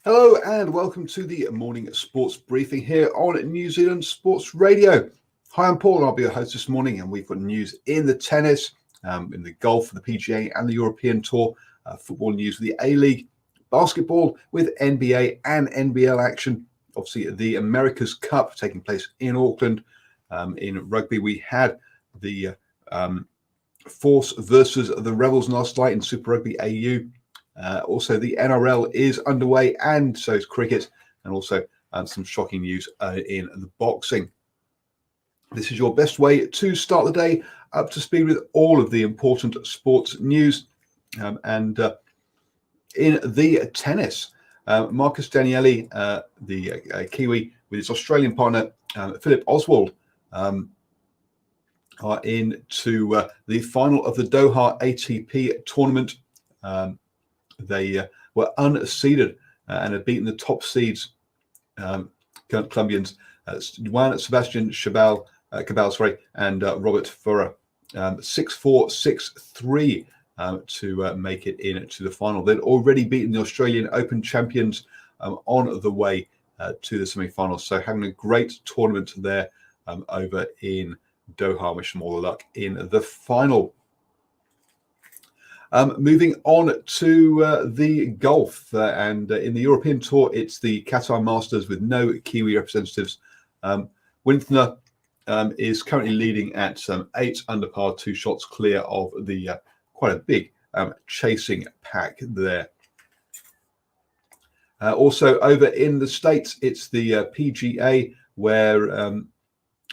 Hello and welcome to the morning sports briefing here on New Zealand Sports Radio. Hi, I'm Paul and I'll be your host this morning, and we've got news in the tennis, in the golf, the PGA and the European Tour, football news with the A-League, basketball with NBA and NBL action, obviously the America's Cup taking place in Auckland. In rugby, we had the Force versus the Rebels last night in Super Rugby AU. Also, the NRL is underway, and so is cricket, and also some shocking news in the boxing. This is your best way to start the day up to speed with all of the important sports news. And in the tennis, Marcus Danielli, the Kiwi, with his Australian partner, Philip Oswald, are into the final of the Doha ATP tournament. They were unseeded and had beaten the top seeds, Colombians, Juan Sebastian Cabal, and Robert Furrer, 6-4, 6-3 to make it into the final. They'd already beaten the Australian Open champions on the way to the semi-finals. So having a great tournament there over in Doha. Wish them all the luck in the final. Moving on to the golf, and in the European Tour, it's the Qatar Masters with no Kiwi representatives. Winthner is currently leading at 8 under par, 2 shots clear of the quite a big chasing pack there. Also over in the States, it's the PGA, where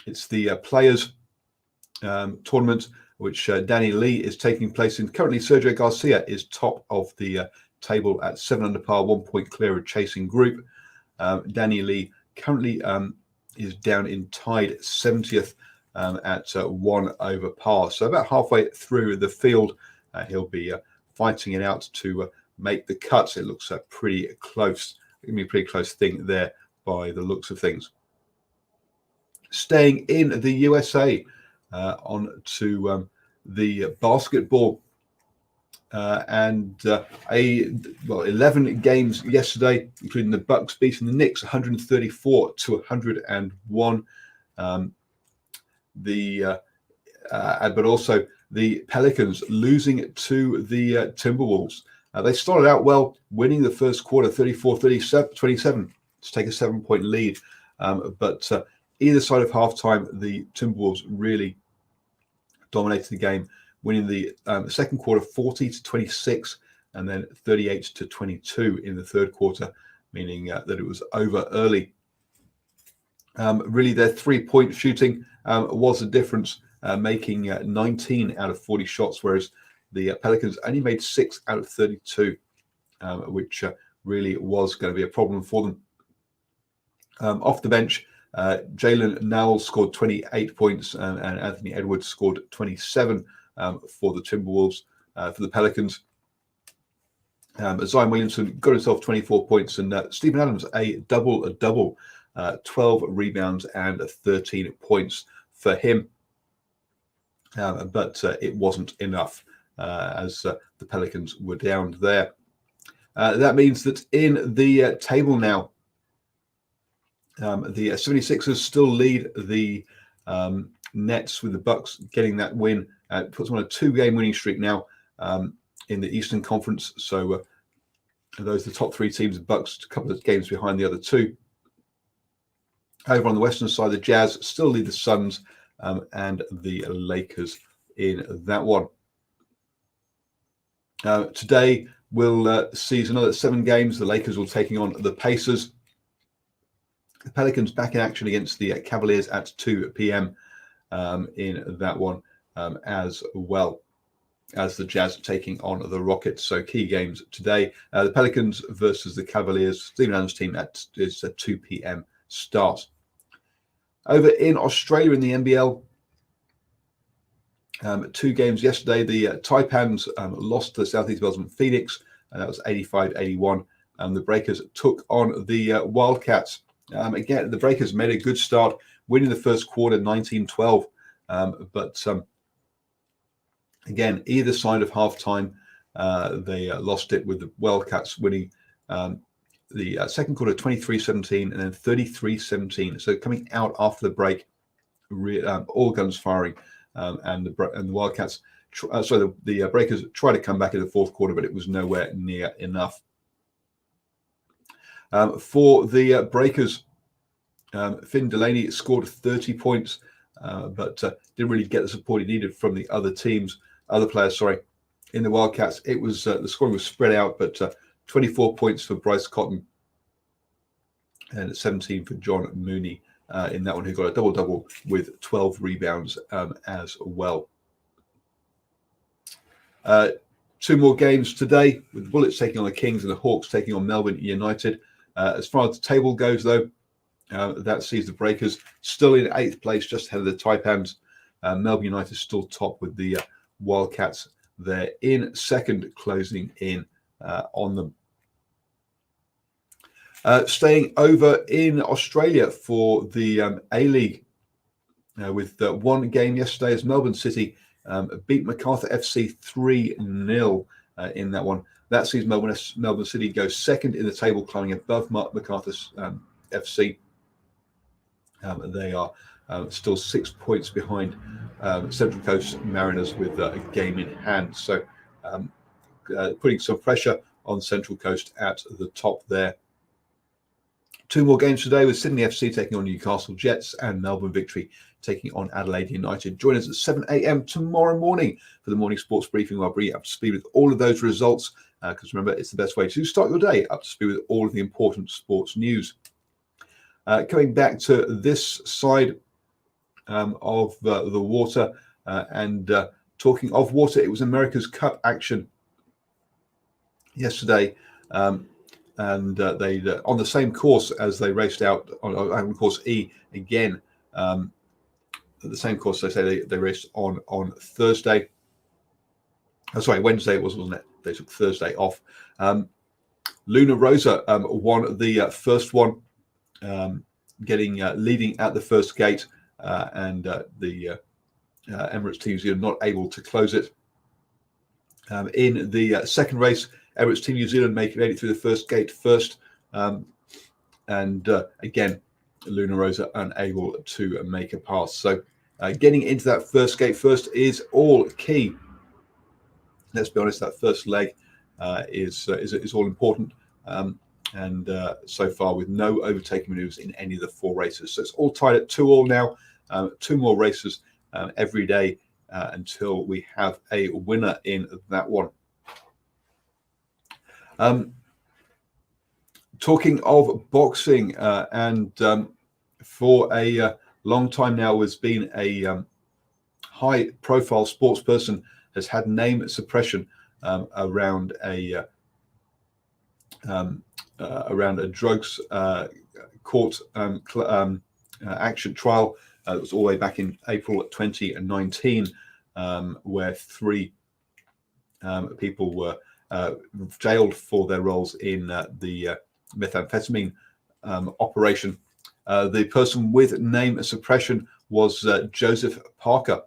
it's the Players tournament, which Danny Lee is taking place in. Currently, Sergio Garcia is top of the table at 7 under par, 1 point clear of chasing group. Danny Lee currently is down in tied 70th at 1 over par. So about halfway through the field, he'll be fighting it out to make the cuts. It looks pretty close. It's going to be a pretty close thing there by the looks of things. Staying in the USA, on to the basketball, and 11 games yesterday, including the Bucks beating the Knicks 134-101. But also the Pelicans losing to the Timberwolves. They started out well, winning the first quarter 34-27 to take a 7-point lead, but either side of halftime, the Timberwolves really dominated the game, winning the second quarter 40-26 and then 38-22 in the third quarter, meaning that it was over early. Really, their 3-point shooting was the difference, making 19 out of 40 shots, whereas the Pelicans only made 6 out of 32, which really was going to be a problem for them. Off the bench, Jalen Nowell scored 28 points and Anthony Edwards scored 27 for the Timberwolves. For the Pelicans, Zion Williamson got himself 24 points, and Stephen Adams a double, 12 rebounds and 13 points for him. But it wasn't enough, as the Pelicans were down there. That means that in the table now, the 76ers still lead the Nets, with the Bucks getting that win. Puts them on a 2-game winning streak now in the Eastern Conference. So those are the top 3 teams. The Bucks a couple of games behind the other 2. Over on the Western side, the Jazz still lead the Suns and the Lakers in that one. Today we'll see another 7 games. The Lakers will taking on the Pacers. The Pelicans back in action against the Cavaliers at 2 p.m. In that one, as well as the Jazz taking on the Rockets. So key games today. The Pelicans versus the Cavaliers. Stephen Adams' team is a 2 p.m. start. Over in Australia in the NBL, 2 games yesterday. The Taipans lost to the Southeast Melbourne Phoenix, and that was 85-81. The Breakers took on the Wildcats. Again, the Breakers made a good start, winning the first quarter 19-12. But again, either side of halftime, they lost it, with the Wildcats winning the second quarter 23-17 and then 33-17. So coming out after the break, all guns firing, and the Wildcats. The Breakers tried to come back in the fourth quarter, but it was nowhere near enough. For the Breakers, Finn Delaney scored 30 points, but didn't really get the support he needed from the other players. In the Wildcats, it was the scoring was spread out, but 24 points for Bryce Cotton and 17 for John Mooney in that one, who got a double-double with 12 rebounds as well. Two more games today, with the Bullets taking on the Kings and the Hawks taking on Melbourne United. As far as the table goes, though, that sees the Breakers still in 8th place, just ahead of the Taipans. Melbourne United still top with the Wildcats. They're in second, closing in on them. Staying over in Australia for the A-League, with one game yesterday as Melbourne City beat Macarthur FC 3-0 in that one. That sees Melbourne City go second in the table, climbing above Macarthur FC. They are still 6 points behind Central Coast Mariners with a game in hand. So putting some pressure on Central Coast at the top there. Two more games today, with Sydney FC taking on Newcastle Jets and Melbourne Victory taking on Adelaide United. Join us at 7 a.m. tomorrow morning for the morning sports briefing, where I'll bring you up to speed with all of those results, because remember, it's the best way to start your day, up to speed with all of the important sports news. Coming back to this side of the water, and talking of water, it was America's Cup action yesterday. And they on the same course as they raced out on course E again. The same course they raced on Thursday. Wednesday it wasn't it? They took Thursday off. Luna Rosa won the first one, leading at the first gate, and the Emirates Team New Zealand not able to close it. In the second race, Emirates Team New Zealand made it through the first gate first, and again, Luna Rosa unable to make a pass. So getting into that first gate first is all key. Let's be honest, that first leg is all important, and so far with no overtaking maneuvers in any of the four races. So it's all tied at 2-2 now. Two more races every day until we have a winner in that one. Talking of boxing, and for a long time now has been a high-profile sports person has had name suppression around a drugs court action trial. It was all the way back in April 2019, where three people were jailed for their roles in the methamphetamine operation. The person with name suppression was Joseph Parker,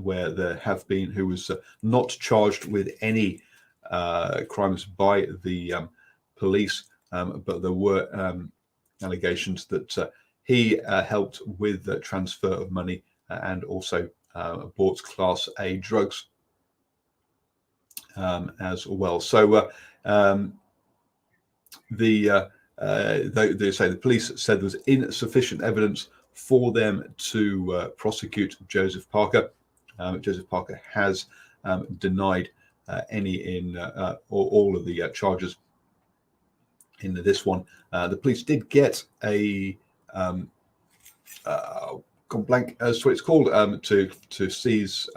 where there have been, who was not charged with any crimes by the police, but there were allegations that he helped with the transfer of money and also bought Class A drugs as well. So they say the police said there was insufficient evidence for them to prosecute Joseph Parker. Joseph Parker has denied any all of the charges in this one. The police did get a gone blank as to what it's called, to seize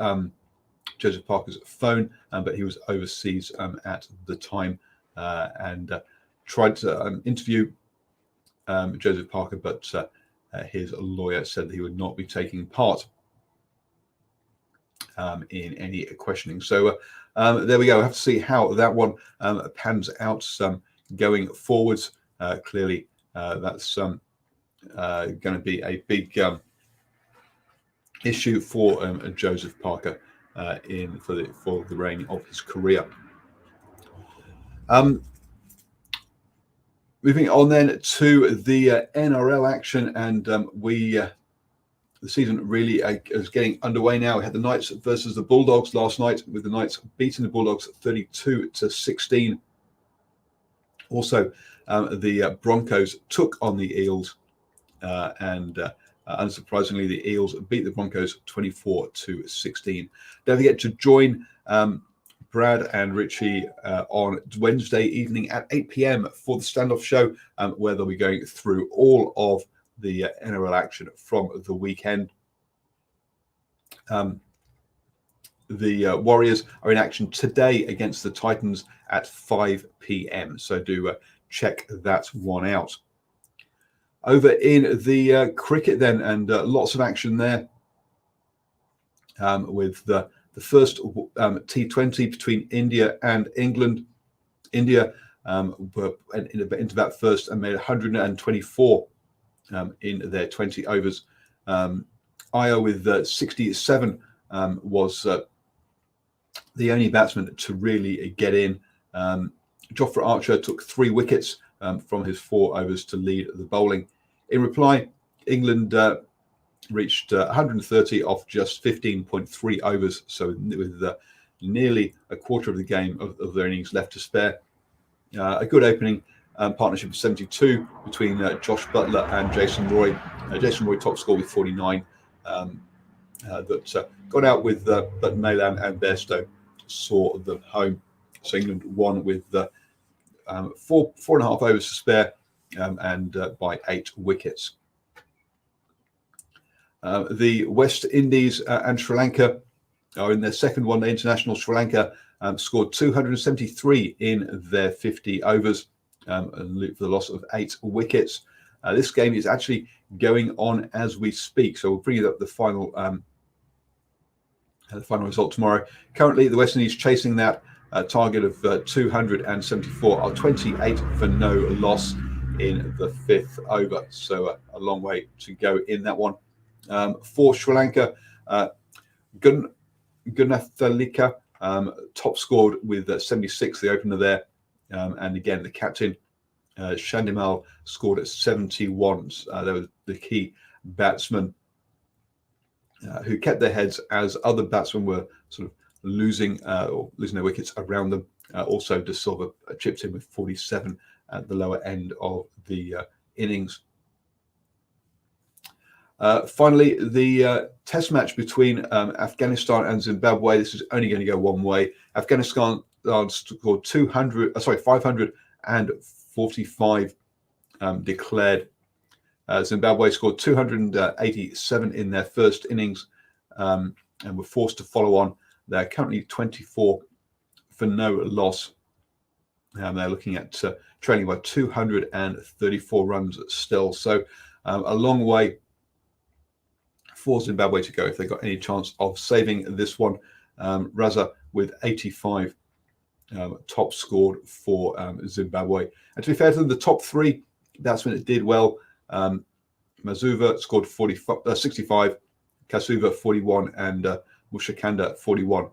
Joseph Parker's phone, but he was overseas at the time, and tried to interview Joseph Parker, but his lawyer said that he would not be taking part in any questioning. So there we go. I have to see how that one pans out going forwards. Clearly, that's going to be a big issue for Joseph Parker for the reign of his career. Moving on then to the NRL action, and the season really is getting underway now. We had the Knights versus the Bulldogs last night, with the Knights beating the Bulldogs 32-16. Also, the Broncos took on the Eels, and unsurprisingly, the Eels beat the Broncos 24-16. Don't forget to join Brad and Richie on Wednesday evening at 8 p.m. for the standoff show, where they'll be going through all of the NRL action from the weekend. The Warriors are in action today against the Titans at 5 p.m. So do check that one out. Over in the cricket then, and lots of action there with the first T20 between India and England. India were into that first and made 124 in their 20 overs. Io with 67 was the only batsman to really get in. Jofra Archer took 3 wickets from his 4 overs to lead the bowling. In reply, England reached 130 off just 15.3 overs, so with nearly a quarter of the game of their innings left to spare. A good opening partnership of 72 between Josh Buttler and Jason Roy. Jason Roy top score with 49, that got out with but Maylan and Bairstow saw them home. So England won with 4.5 overs to spare, and by 8 wickets. The West Indies and Sri Lanka are in their second one-day international. Sri Lanka scored 273 in their 50 overs, and for the loss of 8 wickets. This game is actually going on as we speak, so we'll bring you up the final result tomorrow. Currently, the West Indies chasing that target of 274 are 28 for no loss in the 5th over. So a long way to go in that one. For Sri Lanka, Gunathalika top scored with 76, the opener there. And again, the captain, Shandimal, scored at 71. They were the key batsmen who kept their heads as other batsmen were sort of losing their wickets around them. Also, De Silva chipped in with 47 at the lower end of the innings. Finally, the test match between Afghanistan and Zimbabwe. This is only going to go one way. Afghanistan scored 545 declared. Zimbabwe scored 287 in their first innings, and were forced to follow on. They're currently 24 for no loss. They're looking at trailing by 234 runs still. So a long way for Zimbabwe to go if they've got any chance of saving this one. Raza with 85 top scored for Zimbabwe. And to be fair to them, the top 3 batsmen that did well, Mazuva scored 65, Kasuva 41, and Mushakanda 41.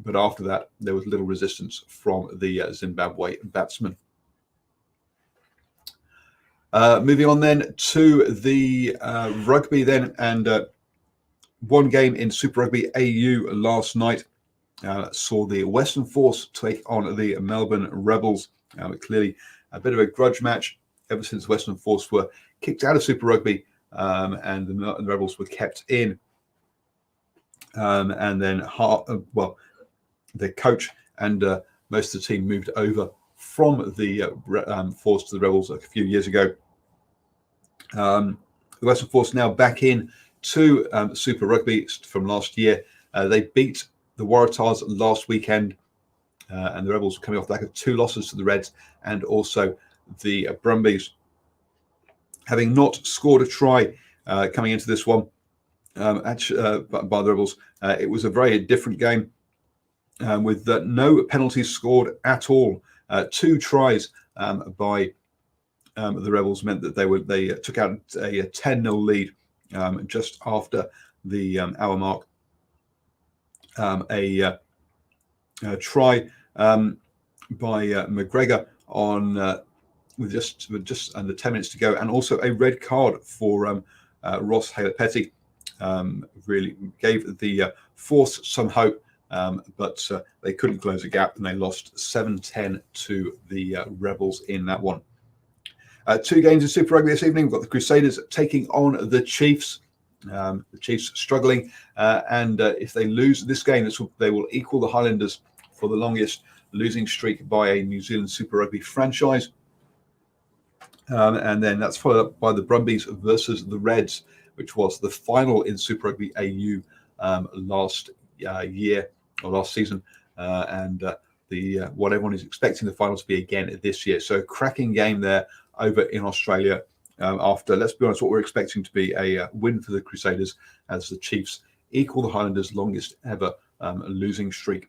But after that, there was little resistance from the Zimbabwe batsmen. Moving on then to the rugby then, and one game in Super Rugby AU last night saw the Western Force take on the Melbourne Rebels. Clearly a bit of a grudge match ever since Western Force were kicked out of Super Rugby, and the Rebels were kept in. And then, the coach and most of the team moved over from the Force to the Rebels a few years ago. The Western Force now back in to Super Rugby from last year. They beat the Waratahs last weekend, and the Rebels were coming off the back of 2 losses to the Reds and also the Brumbies. Having not scored a try coming into this one by the Rebels, it was a very different game with no penalties scored at all. 2 tries by the Rebels meant that they took out a 10-0 lead just after the hour mark. A try by McGregor on with just under 10 minutes to go, and also a red card for Ross Haley-Petty. Really gave the Force some hope, but they couldn't close the gap, and they lost 7-10 to the Rebels in that one. 2 games in Super Rugby this evening. We've got the Crusaders taking on the Chiefs. The Chiefs struggling, and if they lose this game, they will equal the Highlanders for the longest losing streak by a New Zealand Super Rugby franchise. And then that's followed up by the Brumbies versus the Reds, which was the final in Super Rugby AU last year or last season, and what everyone is expecting the final to be again this year. So cracking game there over in Australia after, let's be honest, what we're expecting to be a win for the Crusaders as the Chiefs equal the Highlanders' longest ever losing streak.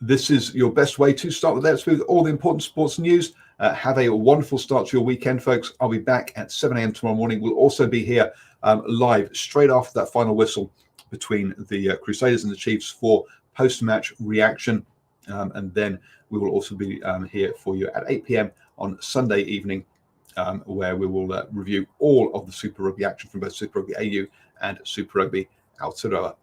This is your best way to start the day with all the important sports news. Have a wonderful start to your weekend, folks. I'll be back at 7 a.m. tomorrow morning. We'll also be here live straight after that final whistle between the Crusaders and the Chiefs for post-match reaction. And then we will also be here for you at 8 p.m. on Sunday evening, where we will review all of the Super Rugby action from both Super Rugby AU and Super Rugby Aotearoa.